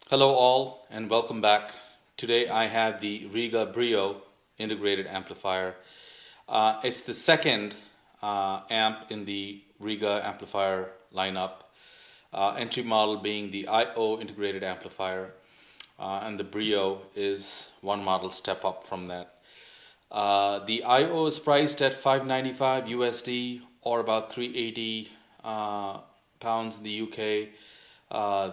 Hello all and welcome back. Today I have the Rega Brio integrated amplifier. It's the second amp in the Rega amplifier lineup. Entry model being the IO integrated amplifier, and the Brio is one model step up from that. The IO is priced at 595 USD or about 380 pounds in the UK.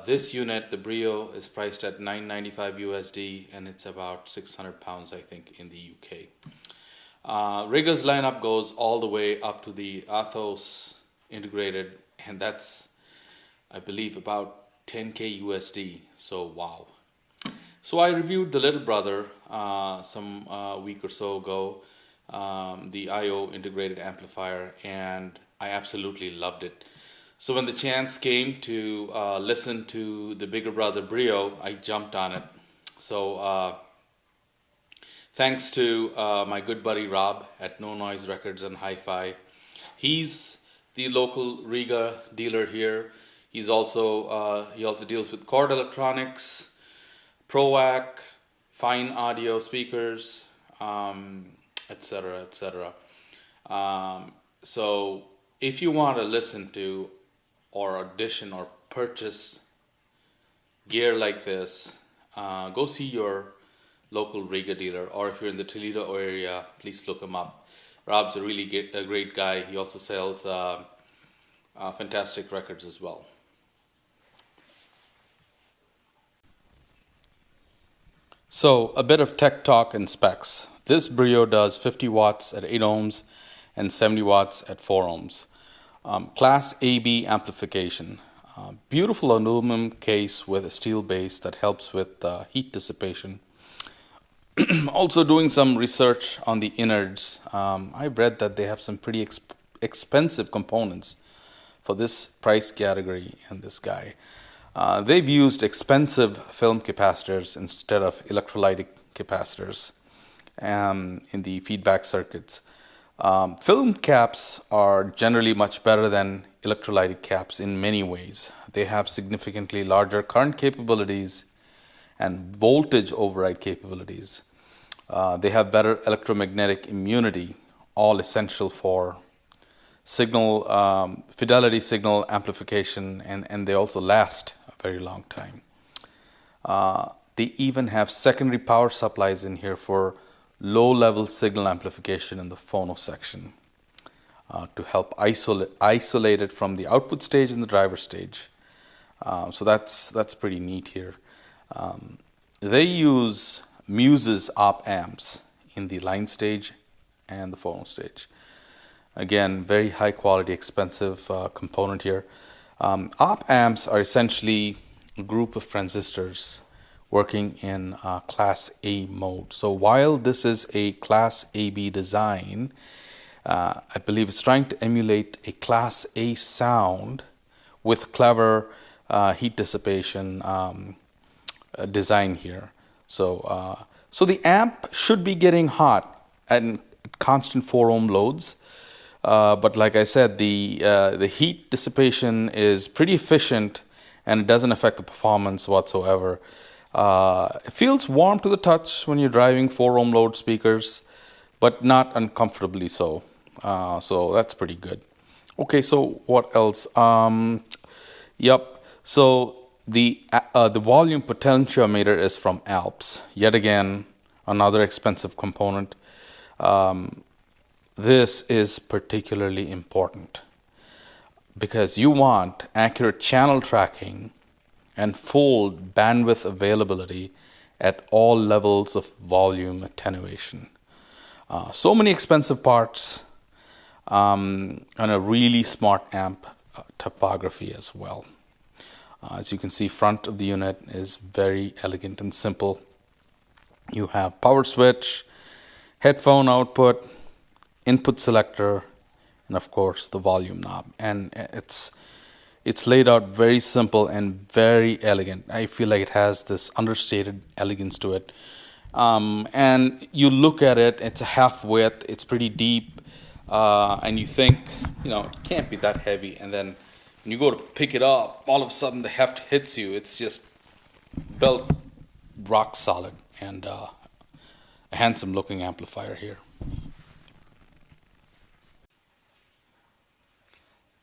This unit, the Brio, is priced at 995 USD and it's about 600 pounds, I think, in the UK. Rega's lineup goes all the way up to the Athos integrated, and that's, I believe, about 10k USD. So, wow. So, I reviewed the little brother some week or so ago, the IO integrated amplifier, and I absolutely loved it. So when the chance came to listen to the bigger brother Brio, I jumped on it. So thanks to my good buddy Rob at No Noise Records and Hi-Fi. He's the local Rega dealer here. He also deals with Chord Electronics, ProAC, Fine Audio speakers, etc., etc. So if you want to listen to or audition or purchase gear like this, go see your local Rega dealer, or if you're in the Toledo area, please look him up. Rob's a great guy. He also sells fantastic records as well. So a bit of tech talk and specs. This Brio does 50 watts at 8 ohms and 70 watts at 4 ohms. Class AB amplification. Beautiful aluminum case with a steel base that helps with heat dissipation. Also doing some research on the innards. I've read that they have some pretty expensive components for this price category and this guy. They've used expensive film capacitors instead of electrolytic capacitors in the feedback circuits. Film caps are generally much better than electrolytic caps in many ways. They have significantly larger current capabilities and voltage override capabilities. They have better electromagnetic immunity, all essential for fidelity signal amplification, and they also last a very long time. They even have secondary power supplies in here for low-level signal amplification in the phono section to help isolate it from the output stage and the driver stage. So that's pretty neat here. They use Muses op amps in the line stage and the phono stage. Again, very high quality, expensive component here. Op amps are essentially a group of transistors working in Class A mode. So while this is a Class AB design, I believe it's trying to emulate a Class A sound with clever heat dissipation design here. So the amp should be getting hot at constant 4 ohm loads. But like I said, the heat dissipation is pretty efficient and it doesn't affect the performance whatsoever. It feels warm to the touch when you're driving 4 ohm load speakers, but not uncomfortably so. So that's pretty good. Okay, so what else? Yep. So the volume potentiometer is from Alps. Yet again, another expensive component. This is particularly important because you want accurate channel tracking and full bandwidth availability at all levels of volume attenuation. So many expensive parts and a really smart amp topography as well. As you can see, front of the unit is very elegant and simple. You have power switch, headphone output, input selector, and of course the volume knob. And it's laid out very simple and very elegant. I feel like it has this understated elegance to it. And you look at it, it's a half width, it's pretty deep, and you think, it can't be that heavy. And then when you go to pick it up, all of a sudden the heft hits you. It's just built rock solid, and a handsome looking amplifier here.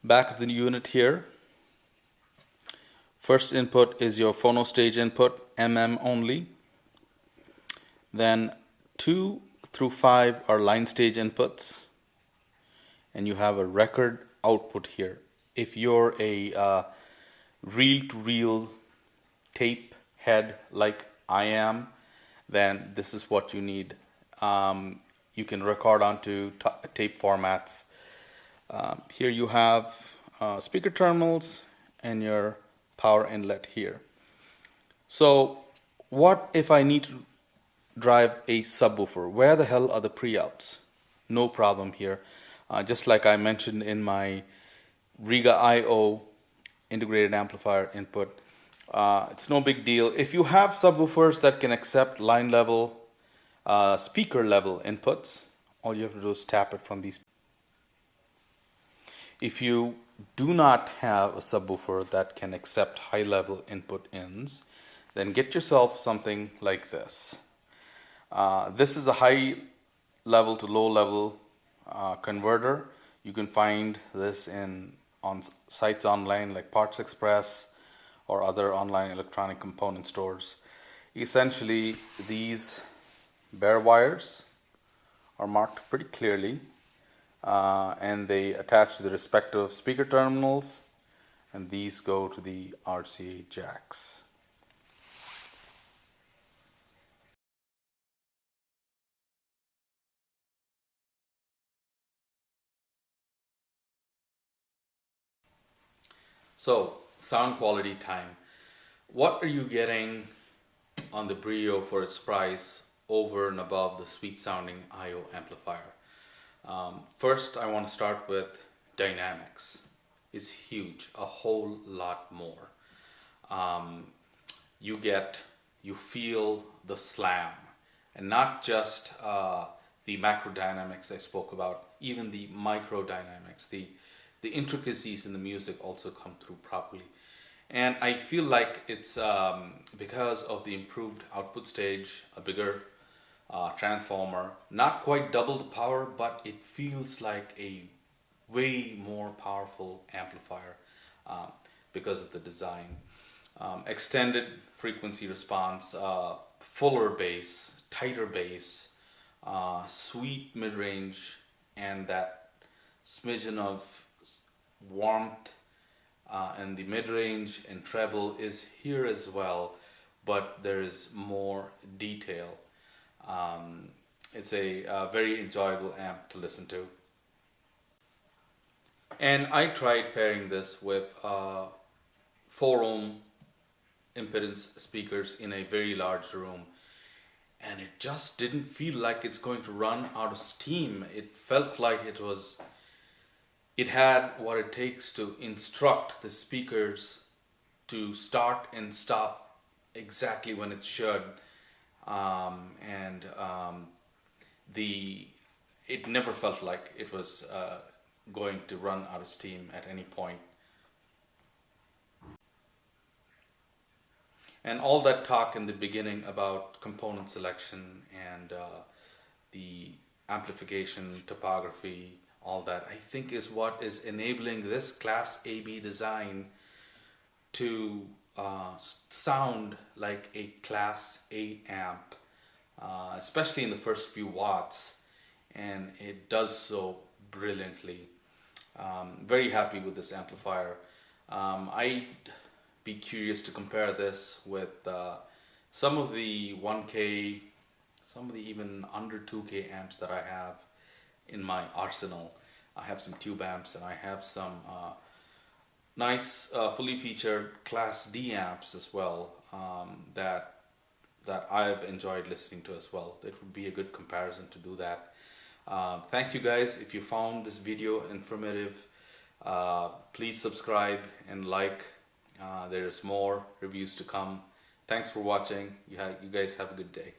Back of the unit here. First input is your phono stage input, MM only. Then 2 through 5 are line stage inputs, and you have a record output here. If you're a reel-to-reel tape head like I am, then this is what you need. You can record onto tape formats. Here you have speaker terminals and your power inlet here. So what if I need to drive a subwoofer? Where the hell are the pre-outs? No problem here. Just like I mentioned in my Rega IO integrated amplifier input, it's no big deal. If you have subwoofers that can accept line level, speaker level inputs, all you have to do is tap it from these. If you do not have a subwoofer that can accept high level input ins, then get yourself something like this. This is a high level to low level converter. You can find this on sites online like Parts Express or other online electronic component stores. Essentially, these bare wires are marked pretty clearly, and they attach to the respective speaker terminals, and these go to the RCA jacks. So, sound quality time. What are you getting on the Brio for its price over and above the sweet sounding IO amplifier? First, I want to start with dynamics. It's huge, a whole lot more. You feel the slam, and not just the macro dynamics I spoke about, even the micro dynamics, the intricacies in the music also come through properly. And I feel like it's because of the improved output stage, a bigger transformer, not quite double the power, but it feels like a way more powerful amplifier because of the design. Extended frequency response, fuller bass, tighter bass, sweet mid-range, and that smidgen of warmth and the mid-range and treble is here as well, but there is more detail. It's a very enjoyable amp to listen to. And I tried pairing this with 4 ohm impedance speakers in a very large room, and it just didn't feel like it's going to run out of steam. It felt like it had what it takes to instruct the speakers to start and stop exactly when it should, it never felt like it was going to run out of steam at any point. And all that talk in the beginning about component selection and the amplification, topography, all that, I think is what is enabling this Class AB design to sound like a Class A amp, especially in the first few watts, and it does so brilliantly. Very happy with this amplifier. I'd be curious to compare this with some of the 1K, some of the even under 2K amps that I have in my arsenal. I have some tube amps, and I have some nice fully featured Class D amps as well, that I've enjoyed listening to as well. It would be a good comparison to do that. Thank you guys. If you found this video informative, please subscribe and like. There's more reviews to come. Thanks for watching. You guys have a good day.